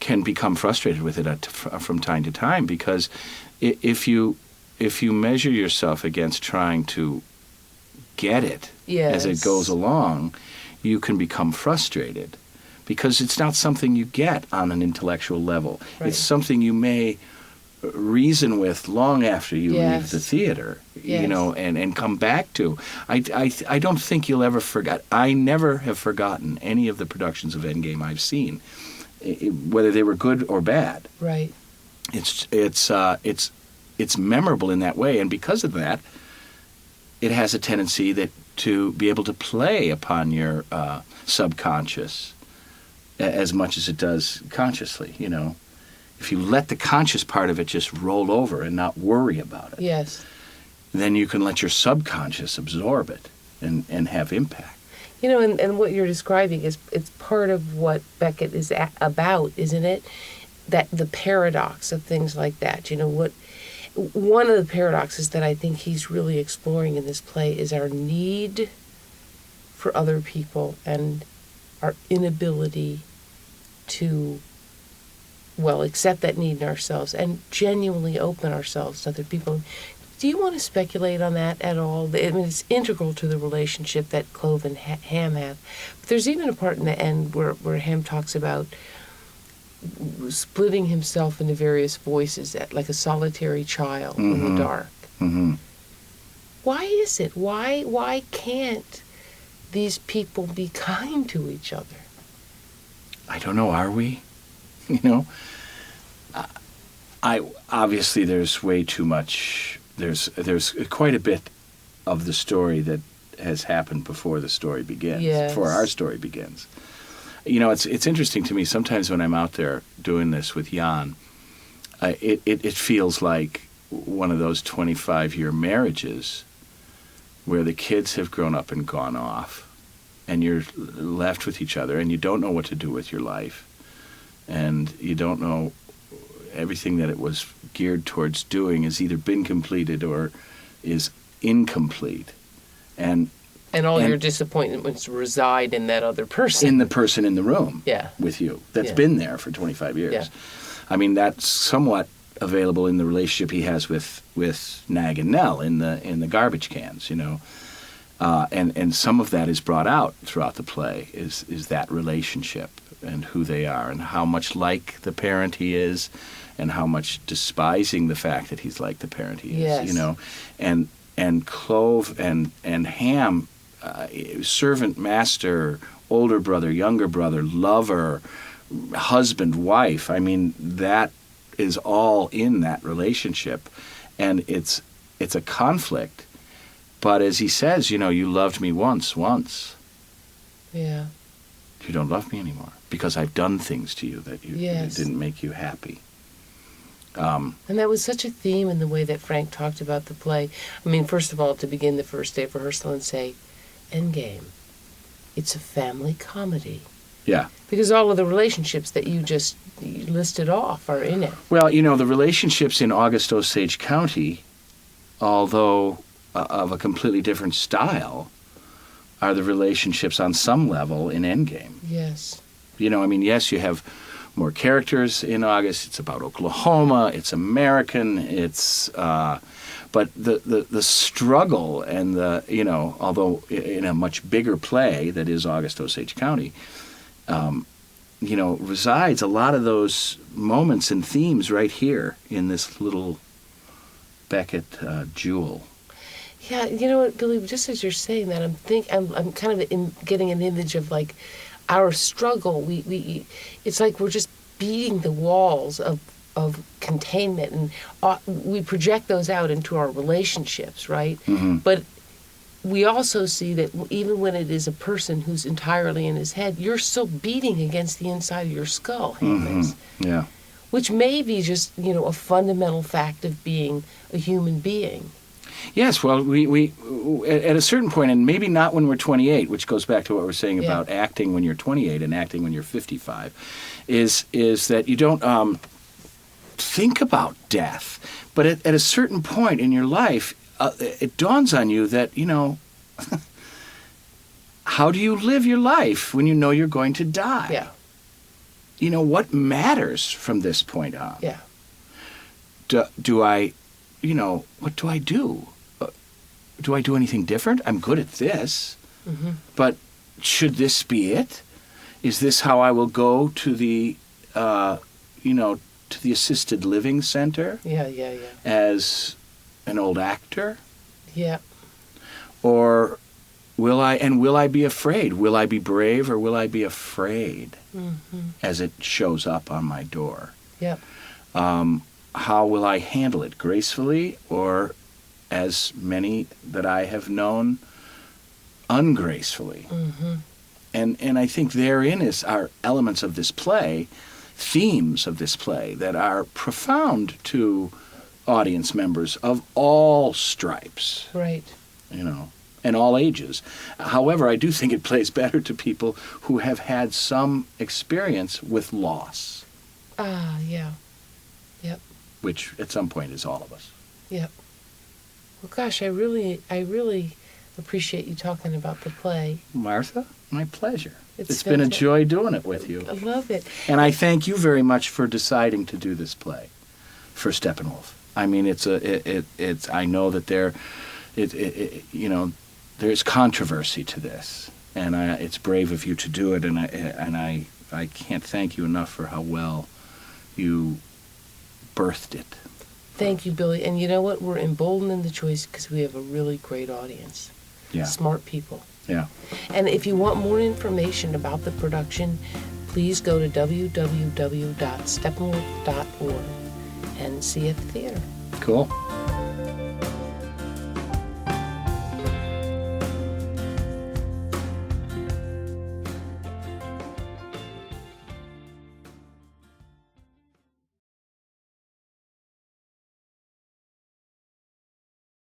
can become frustrated with it from time to time, because if you measure yourself against trying to get it as it goes along, you can become frustrated, because it's not something you get on an intellectual level. Right. It's something you may reason with long after you leave the theater, and come back to. I don't think you'll ever forget. I never have forgotten any of the productions of Endgame I've seen, whether they were good or bad. Right. It's memorable in that way, and because of that, it has a tendency to be able to play upon your subconscious as much as it does consciously. If you let the conscious part of it just roll over and not worry about it, then you can let your subconscious absorb it and have impact. And what you're describing it's part of what Beckett is about, isn't it? That the paradox of things like that. One of the paradoxes that I think he's really exploring in this play is our need for other people and our inability to accept that need in ourselves and genuinely open ourselves to other people. Do you want to speculate on that at all? I mean, it's integral to the relationship that Clove and Ham have. But there's even a part in the end where Ham talks about splitting himself into various voices, like a solitary child in the dark. Mm-hmm. Why is it? Why can't these people be kind to each other? I don't know. Are we? Obviously there's way too much. There's quite a bit of the story that has happened before the story begins. Before our story begins. It's interesting to me sometimes when I'm out there doing this with Jan. It feels like one of those 25-year marriages where the kids have grown up and gone off, and you're left with each other, and you don't know what to do with your life. And you don't know, everything that it was geared towards doing has either been completed or is incomplete. And your disappointments reside in that other person. In the person in the room with you that's been there for 25 years. Yeah. I mean, that's somewhat available in the relationship he has with Nag and Nell in the garbage cans, and some of that is brought out throughout the play, is that relationship and who they are and how much like the parent he is and how much despising the fact that he's like the parent he is, and Clove and Ham, servant, master, older brother, younger brother, lover, husband, wife. I mean, that is all in that relationship, and it's a conflict. But as he says, you loved me once. Yeah. You don't love me anymore because I've done things to you that didn't make you happy. And that was such a theme in the way that Frank talked about the play. I mean, first of all, to begin the first day of rehearsal and say, Endgame, it's a family comedy. Yeah. Because all of the relationships that you just listed off are in it. Well, the relationships in August Osage County, although of a completely different style, are the relationships on some level in Endgame. Yes. Yes, you have more characters in August. It's about Oklahoma. It's American. It's but the struggle and although in a much bigger play that is August Osage County, resides a lot of those moments and themes right here in this little Beckett jewel. Yeah, you know what, Billy? Just as you're saying that, I'm kind of getting an image of like our struggle. It's like we're just beating the walls of containment, and we project those out into our relationships, right? Mm-hmm. But we also see that even when it is a person who's entirely in his head, you're still beating against the inside of your skull, mm-hmm. Yeah. Which may be just a fundamental fact of being a human being. Yes, well, we at a certain point, and maybe not when we're 28, which goes back to what we're saying about acting when you're 28 and acting when you're 55, is that you don't think about death. But at a certain point in your life, it dawns on you that, how do you live your life when you know you're going to die? Yeah. what matters from this point on? Yeah. Do I, what do I do? Do I do anything different? I'm good at this, but should this be it? Is this how I will go to the, to the assisted living center? Yeah. As an old actor? Yeah. Or will I be afraid? Will I be brave or will I be afraid as it shows up on my door? Yep. How will I handle it? Gracefully, or as many that I have known, ungracefully? And I think therein are elements of this play, themes of this play that are profound to audience members of all stripes. Right. And all ages. However, I do think it plays better to people who have had some experience with loss. Yeah. Yep. Which at some point is all of us. Yep. Well, gosh, I really appreciate you talking about the play. Martha, my pleasure. It's been a joy doing it with you. I love it. And I thank you very much for deciding to do this play for Steppenwolf. I mean, it's I know that there's controversy to this, and it's brave of you to do it, and I can't thank you enough for how well you birthed it. Thank you, Billy. And you know what? We're emboldened in the choice because we have a really great audience. Yeah. Smart people. Yeah. And if you want more information about the production, please go to www.steppenwolf.org and see you at the theater. Cool.